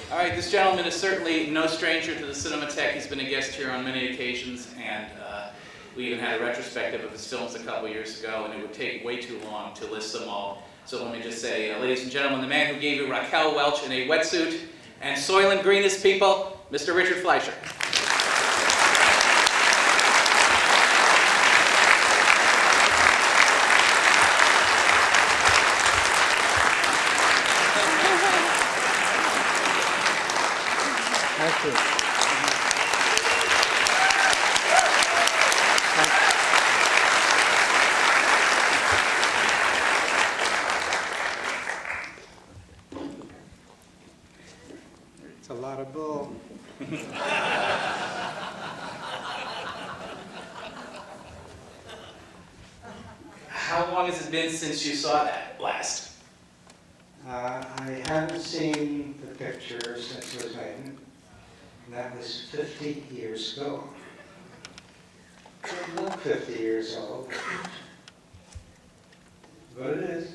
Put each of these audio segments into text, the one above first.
All right, this gentleman is certainly no stranger to the Cinematheque. He's been a guest here on many occasions, and we even had a retrospective of his films a couple years ago, and it would take way too long to list them all. So let me just say, ladies and gentlemen, the man who gave you Raquel Welch in a wetsuit and Soylent Green his people, Mr. Richard Fleischer. Thank you. It's a lot of bull. How long has it been since you saw that last? I haven't seen the picture since it was made. And that was 50 years ago. I'm not 50 years old, but it is.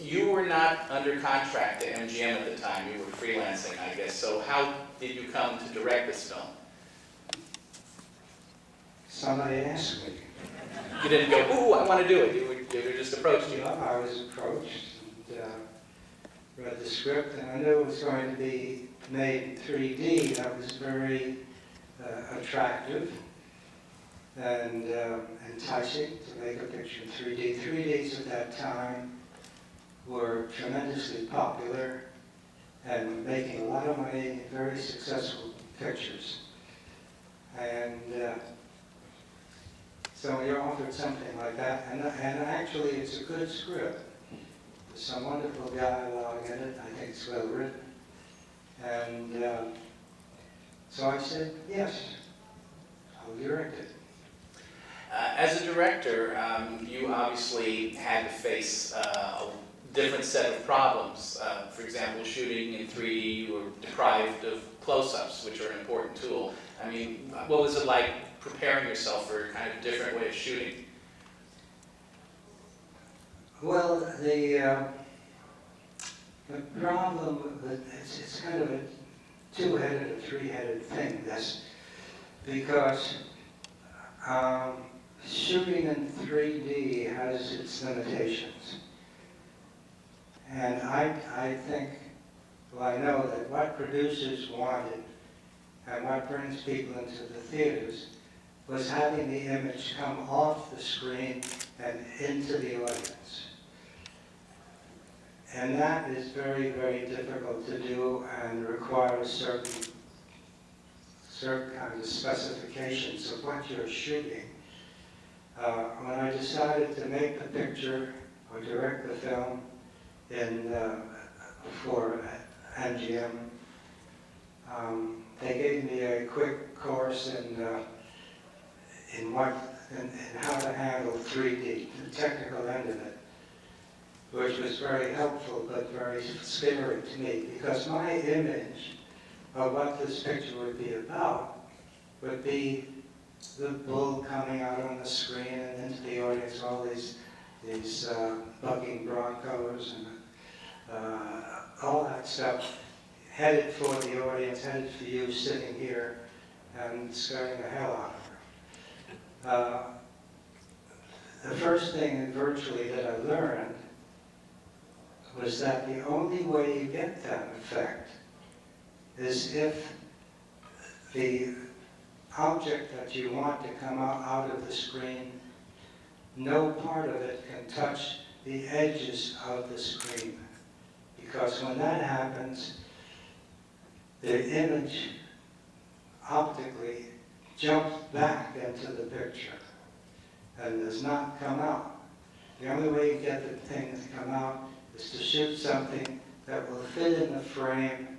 You were not under contract to MGM at the time. You were freelancing, I guess. So how did you come to direct this film? Somebody asked me. You didn't go, ooh, I want to do it. You were just approached. You know, I was approached and read the script, and I knew it was going to be made in 3D. That was very attractive and enticing to make a picture in 3D. 3Ds at that time were tremendously popular and making a lot of money, very successful pictures. And so you're offered something like that, and actually it's a good script. There's some wonderful dialogue in it. I think it's well written. And so I said, yes, I'll direct it. As a director, you obviously had to face a different set of problems. For example, shooting in 3D, you were deprived of close-ups, which are an important tool. I mean, what was it like preparing yourself for a kind of different way of shooting? Well, the problem, it's kind of a two-headed or three-headed thing, this, because shooting in 3D has its limitations. And I think, well, I know that what producers wanted and what brings people into the theaters was having the image come off the screen and into the audience. And that is very, very difficult to do and requires certain kinds of specifications of what you're shooting. When I decided to make the picture or direct the film for MGM, they gave me a quick course in how to handle 3D, the technical end of it, which was very helpful but very scary to me, because my image of what this picture would be about would be the bull coming out on the screen and into the audience, all these bucking broncos and all that stuff, headed for the audience, headed for you sitting here and scaring the hell out of her. The first thing virtually that I learned was that the only way you get that effect is if the object that you want to come out of the screen, no part of it can touch the edges of the screen. Because when that happens, the image optically jumps back into the picture and does not come out. The only way you get the thing to come out is to shoot something that will fit in the frame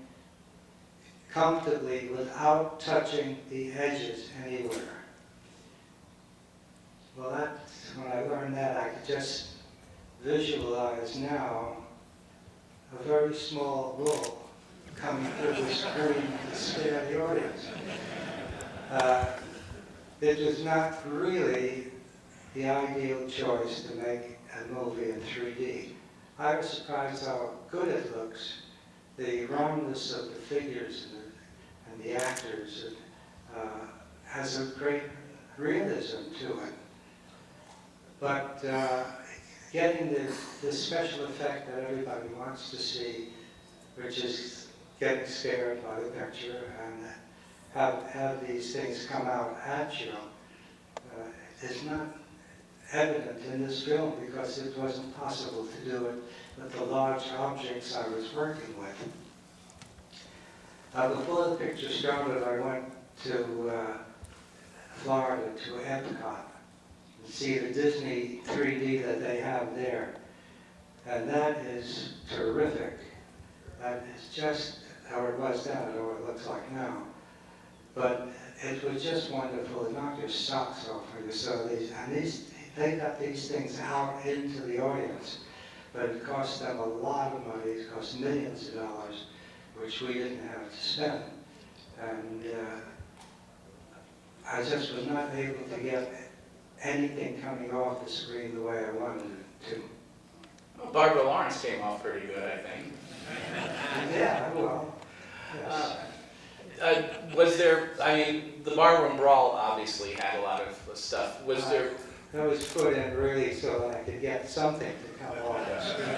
comfortably without touching the edges anywhere. Well, when I learned that, I could just visualize now a very small bull coming through the screen to scare the audience. It was not really the ideal choice to make a movie in 3D. I was surprised how good it looks the roundness of the figures and the actors has a great realism to it. But getting the special effect that everybody wants to see, which is getting scared by the picture and have these things come out at you, is not evident in this film because it wasn't possible to do it with the large objects I was working with. Before the picture started, I went to Florida to Epcot and see the Disney 3D that they have there. And that is terrific. That is just how it was then, I don't know what it looks like now. But it was just wonderful. It knocked your socks off when you saw these. And they got these things out into the audience. But it cost them a lot of money. It cost millions of dollars, which we didn't have to spend. And I just was not able to get anything coming off the screen the way I wanted it to. Well, Barbara Lawrence came off pretty good, I think. Yeah, well, yes. Was there, I mean, the barroom brawl obviously had a lot of stuff. Was there? That was put in really so that I could get something to come off the screen.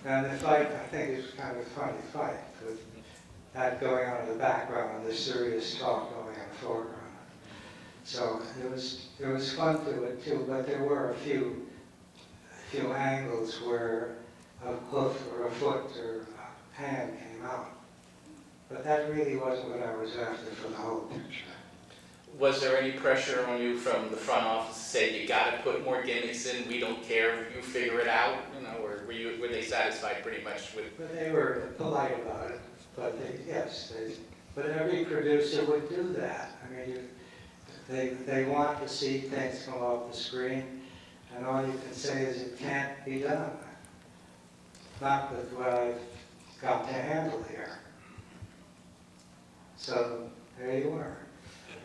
And the fight, I think, is kind of a funny fight, with that going on in the background and the serious talk going in the foreground. So it was fun to it too, but there were a few angles where a hoof or a foot or a hand came out. But that really wasn't what I was after for the whole picture. Was there any pressure on you from the front office to say, you got to put more gimmicks in, we don't care, you figure it out, you know, or were they satisfied pretty much with? But they were polite about it. But but every producer would do that. I mean, they want to see things come off the screen, and all you can say is it can't be done. Not with what I've got to handle here. So there you are.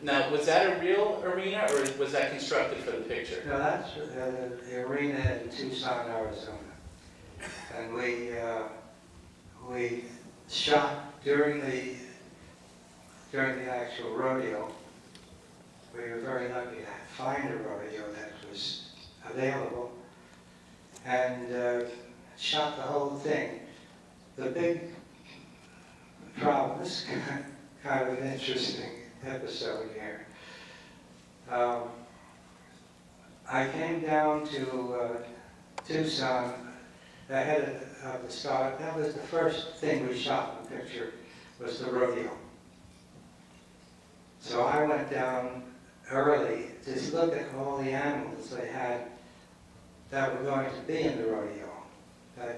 Now, was that a real arena, or was that constructed for the picture? No, that's the arena in Tucson, Arizona. And we shot during the actual rodeo. We were very lucky to find a rodeo that was available, and shot the whole thing. The big problem, this is kind of an interesting episode here. I came down to Tucson ahead of the start. That was the first thing we shot in the picture, was the rodeo. So I went down early to look at all the animals they had that were going to be in the rodeo.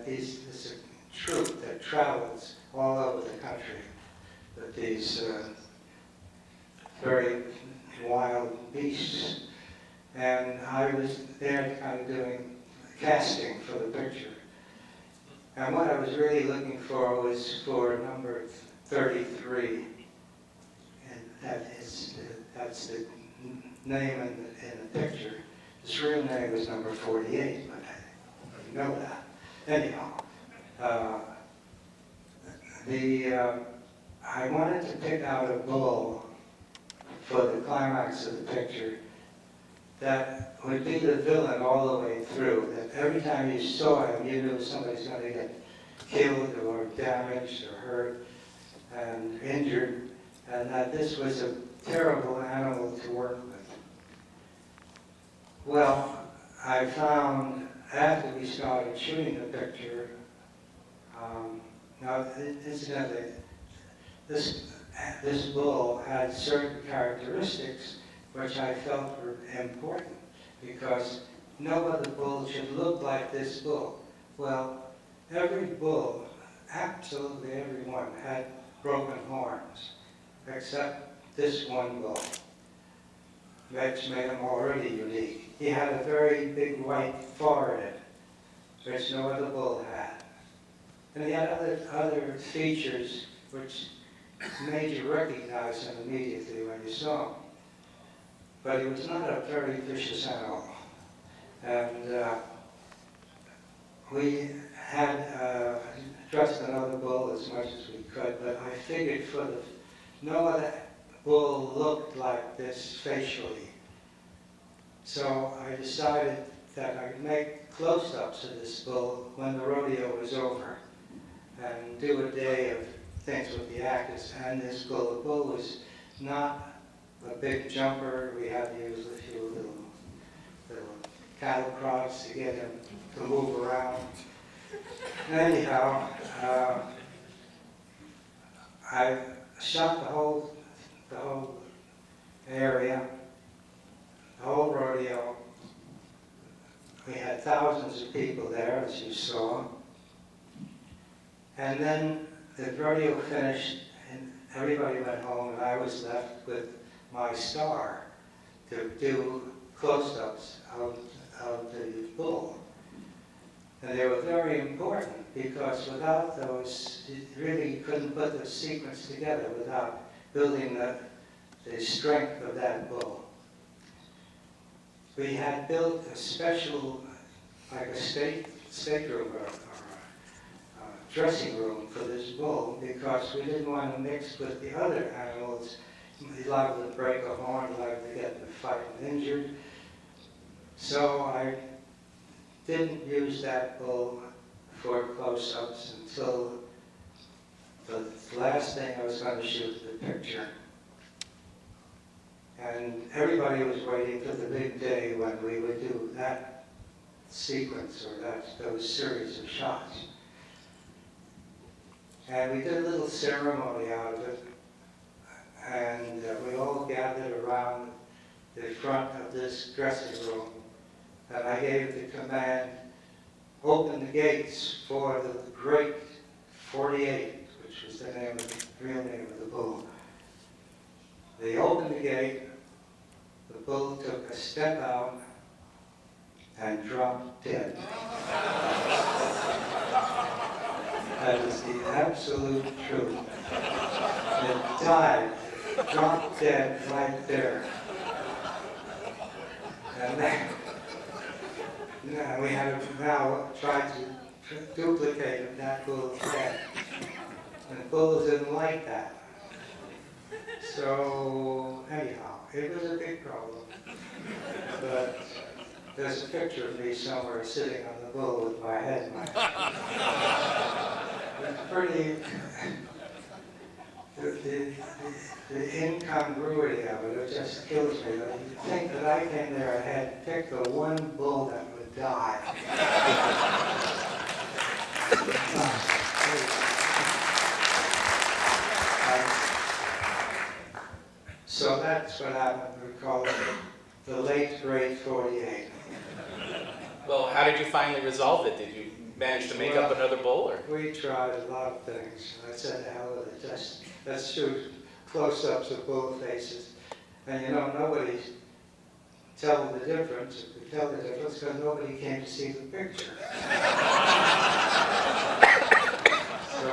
This is a troupe that travels all over the country with these very wild beasts. And I was there kind of doing casting for the picture. And what I was really looking for was for number 33. And that's the name in the picture. His real name was number 48, but I didn't know that. Anyhow, I wanted to pick out a bull for the climax of the picture that would be the villain all the way through, that every time you saw him, you knew somebody's going to get killed or damaged or hurt and injured, and that this was a terrible animal to work with. Well, I found, after we started shooting the picture, now incidentally, this bull had certain characteristics which I felt were important, because no other bull should look like this bull. Well, every bull, absolutely every one, had broken horns, except this one bull, which made him already unique. He had a very big white forehead, which no other bull had. And he had other features which made you recognize him immediately when you saw him. But he was not a very vicious animal. And we had trust another bull as much as we could, but I figured no other bull looked like this facially. So I decided that I'd make close-ups of this bull when the rodeo was over and do a day of things with the actors and this bull. The bull was not a big jumper. We had to use a few little cattle prods to get him to move around. Anyhow, I shot the whole area, the whole rodeo. We had thousands of people there, as you saw. And then the rodeo finished, and everybody went home, and I was left with my star to do close-ups of the bull. And they were very important because without those, you really couldn't put the sequence together without building the strength of that bull. We had built a special, like a stateroom or a dressing room for this bull because we didn't want to mix with the other animals. He liable to break a horn, liable to get in a fight and injured. So I didn't use that bull for close-ups until the last thing I was going to shoot, the picture. And everybody was waiting for the big day when we would do that sequence or those series of shots. And we did a little ceremony out of it, and we all gathered around the front of this dressing room, and I gave the command, open the gates for the great 48, which was the real name of the bull. They opened the gate, the bull took a step out and dropped dead. That is the absolute truth. It died, dropped dead right there. And then, we had to now try to duplicate that bull's dead. And the bulls didn't like that. So, anyhow, it was a big problem. But there's a picture of me somewhere sitting on the bull with my head in my hand. It's pretty, the incongruity of it just kills me. You think that I came there and had picked the one bull that would die. So that's what happened. We call it the late great 48. Well, how did you finally resolve it? Did you manage to make up another bull, or? We tried a lot of things. I said, the hell with it. Let's shoot close-ups of bull faces. And nobody tell the difference. We tell the difference because nobody came to see the picture. So,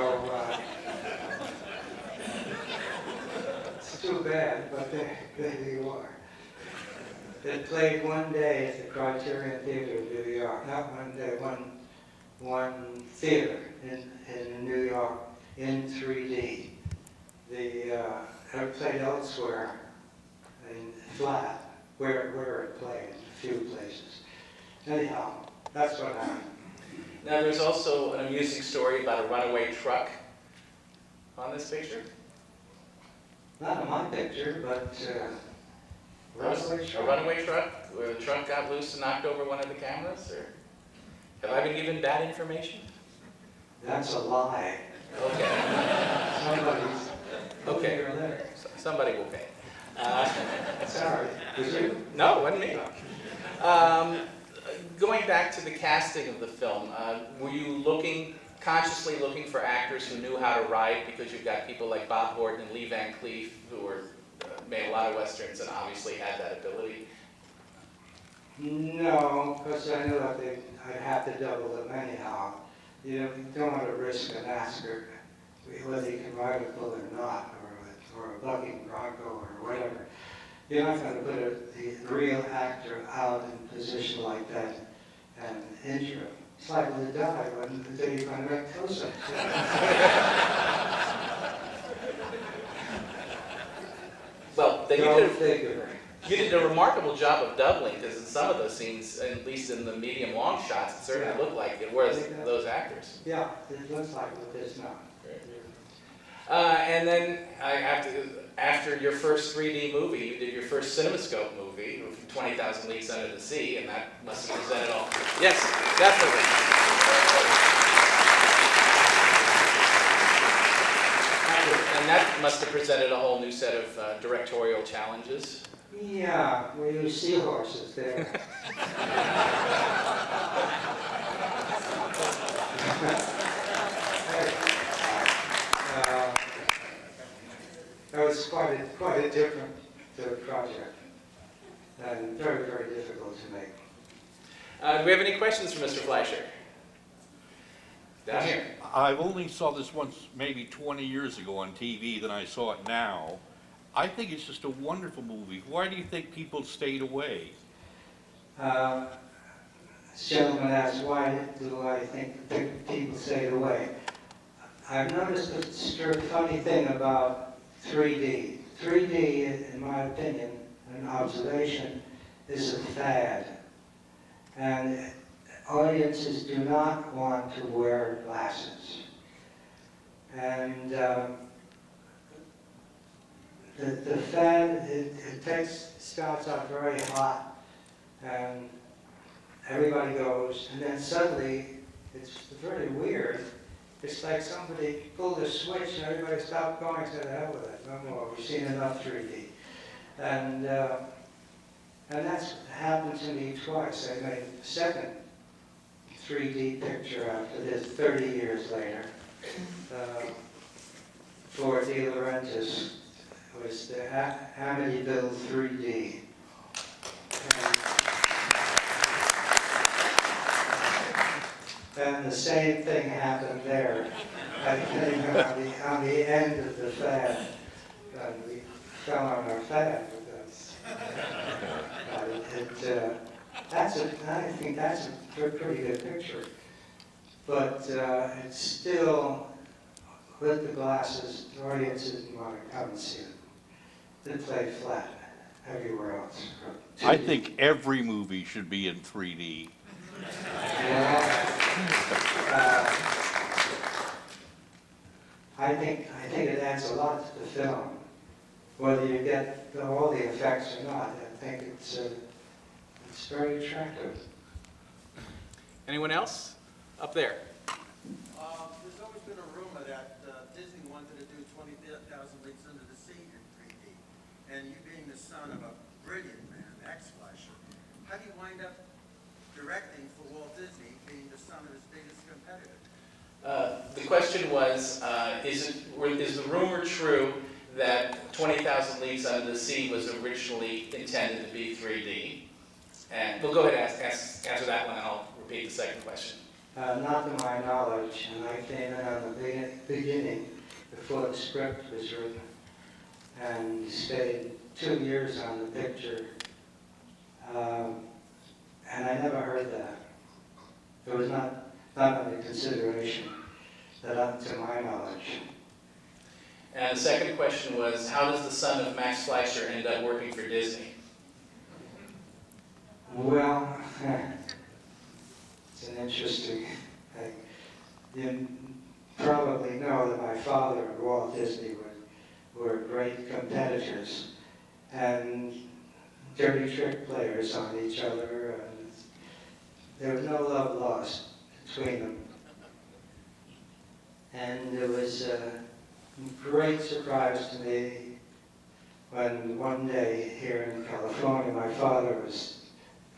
it's too bad, but there you are. It played one day at the Criterion Theater in New York. Not one day, one theater in New York in 3D. It played elsewhere in flat, where it played, a few places. Anyhow, that's what happened. Now, there's also an amusing story about a runaway truck on this picture. Not on my picture, but runaway truck. A runaway truck, where the truck got loose and knocked over one of the cameras, or have I been given bad information? That's a lie. Okay. Somebody's Okay. your letter. Somebody will pay. Sorry. Was you? No, it wasn't me. Going back to the casting of the film, were you consciously looking for actors who knew how to write? Because you've got people like Bob Horton and Lee Van Cleef who made a lot of westerns and obviously had that ability. No, because I knew that I'd have to double them anyhow. You don't want to risk an actor, whether you can ride a bull or not, or a bucking bronco or whatever. You're not going to put the real actor out in a position like that and injure him. it's liable to die when the day you're going to make close-ups. Well, Go figure. you did a remarkable job of doubling, because in some of those scenes, at least in the medium-long shots, it certainly looked like it was those actors. Yeah, it looks like it is now. And then after your first 3D movie, you did your first CinemaScope movie, 20,000 Leagues Under the Sea, and that must have presented all. Yes, definitely. And that must have presented a whole new set of directorial challenges. Yeah, we use seahorses there. That was quite a different project, and very, very difficult to make. Do we have any questions for Mr. Fleischer? Down here. I've only saw this once, maybe 20 years ago on TV, then I saw it now. I think it's just a wonderful movie. Why do you think people stayed away? This gentleman asked, why do I think people stayed away? I've noticed a funny thing about 3D. 3D, in my opinion, an observation, is a fad. And audiences do not want to wear glasses. And the fad, starts out very hot, and everybody goes, and then suddenly, it's very weird. It's like somebody pulled a switch and everybody stopped going, said, the hell with it, no more, we've seen enough 3D. And that's happened to me twice. I made a second 3D picture after this, 30 years later. For De Laurentiis. It was the Amityville 3D. And the same thing happened there. I think on the end of the fad, we fell on our fad with us. I think that's a pretty good picture. But it's still, with the glasses, the audience didn't want to come and see it. It played flat everywhere else. I think every movie should be in 3D. I think it adds a lot to the film, whether you get all the effects or not. I think it's very attractive. Anyone else? Up there. There's always been a rumor that Disney wanted to do 20,000 Leagues Under the Sea in 3D. And you being the son of a brilliant man, Fleischer, how do you wind up directing for Walt Disney, being the son of his biggest competitor? The question was, is the rumor true that 20,000 Leagues Under the Sea was originally intended to be 3D? And we'll go ahead and answer that one, and I'll repeat the second question. Not to my knowledge, and I came in on the beginning, before the script was written, and stayed 2 years on the picture, and I never heard that. It was not under consideration, that to my knowledge. And the second question was, how does the son of Max Fleischer end up working for Disney? Well, it's an interesting thing. You probably know that my father and Walt Disney were great competitors and dirty trick players on each other, and there was no love lost between them. And it was a great surprise to me when one day here in California, my father was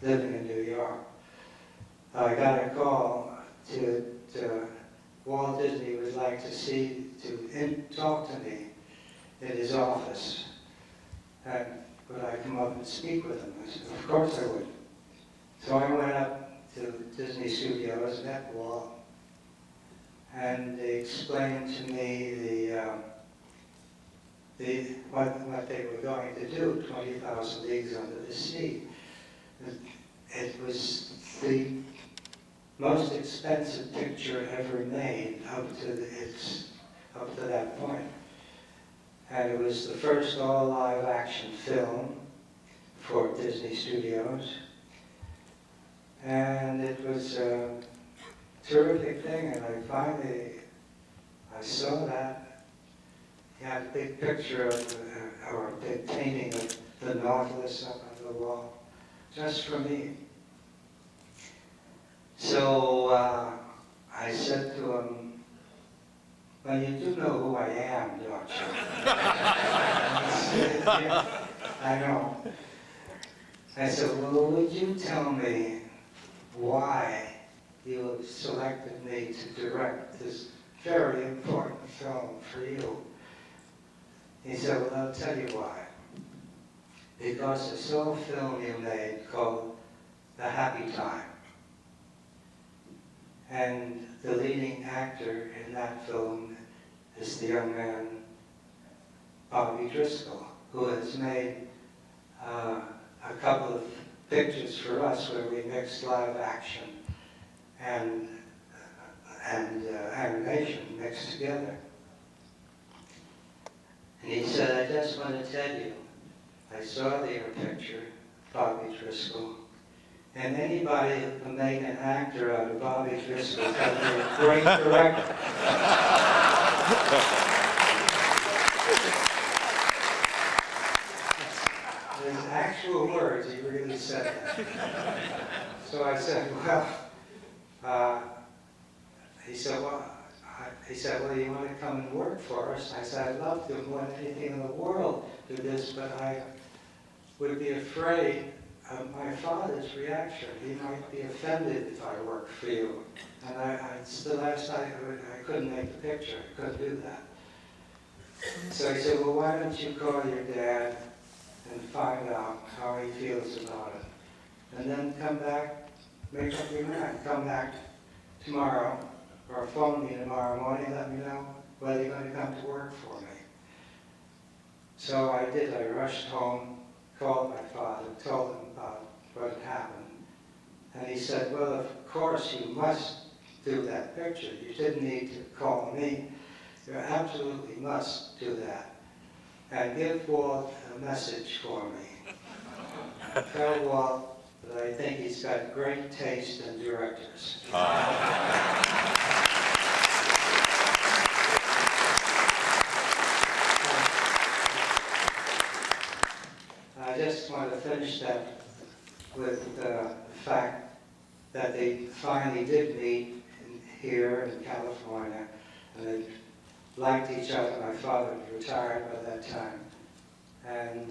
living in New York. I got a call to Walt Disney would like to talk to me in his office. And would I come up and speak with him? I said, of course I would. So I went up to Disney Studios, met Walt, and they explained to me what they were going to do, 20,000 Leagues Under the Sea. It was the most expensive picture ever made up to that point. And it was the first all live action film for Disney Studios. And it was a terrific thing, and I saw that. He had a big picture of, or a big painting of the Nautilus up on the wall, just for me. So I said to him, well, you do know who I am, don't you? He said, yeah, I know. I said, well, would you tell me why you selected me to direct this very important film for you? He said, well, I'll tell you why. Because I saw a film you made called The Happy Time. And the leading actor in that film is the young man, Bobby Driscoll, who has made a couple of pictures for us where we mixed live action and animation mixed together. And he said, I just want to tell you, I saw your picture, Bobby Driscoll, and anybody who can make an actor out of Bobby Driscoll can be a great director. His actual words, he really said that. So I said, well, he said, well, you want to come and work for us? I said, I'd love to more than anything in the world do this, but I would be afraid of my father's reaction. He might be offended if I worked for you. And the last night I couldn't make the picture. I couldn't do that. So he said, well, why don't you call your dad and find out how he feels about it. And then come back, make up your mind. Come back tomorrow, or phone me tomorrow morning, let me know whether you're going to come to work for me. So I did. I rushed home, called my father, told him about what had happened. And he said, well, of course you must do that picture. You didn't need to call me. You absolutely must do that. And give Walt a message for me. Tell Walt that I think he's got great taste in directors. I just want to finish that with the fact that they finally did meet here in California, and they liked each other. My father was retired by that time, and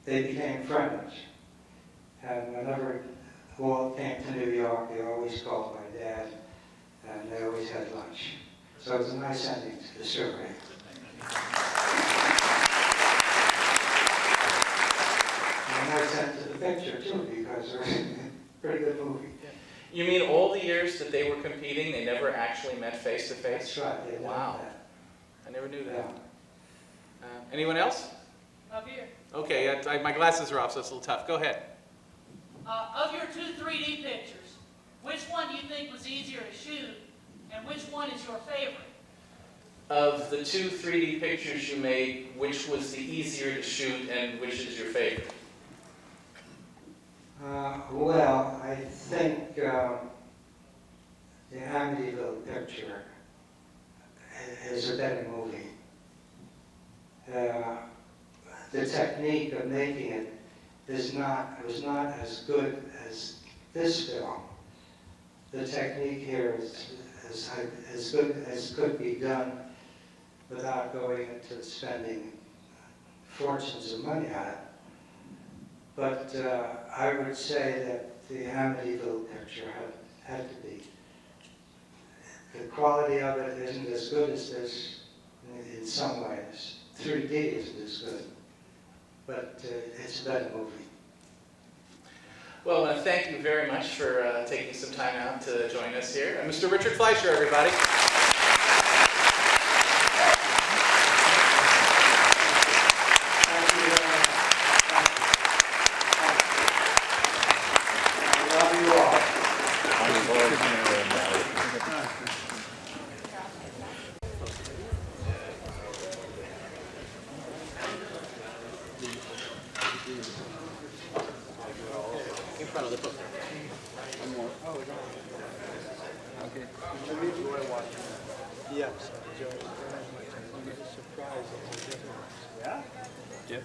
they became friends. And whenever Walt came to New York, they always called my dad, and they always had lunch. So it was a nice ending to the story. And I sent to the picture too, because it was a pretty good movie. You mean all the years that they were competing, they never actually met face to face? That's right. They Wow. did that. I never knew Yeah. that. Anyone else? Up here. Okay, my glasses are off, so it's a little tough. Go ahead. Of your two 3D pictures, which one do you think was easier to shoot, and which one is your favorite? Of the two 3D pictures you made, which was the easier to shoot and which is your favorite? Well, I think the Amityville picture is a better movie. The technique of making it was not as good as this film. The technique here is as good as could be done without going into spending fortunes of money on it. But I would say that the Amityville picture had to be. The quality of it isn't as good as this in some ways. 3D isn't as good, but it's a better movie. Well, I want to thank you very much for taking some time out to join us here. Mr. Richard Fleischer, everybody. Thank you very much. I love you all. In front of the book. Yes, Joe. I'm surprised at the difference. Yeah? Yep.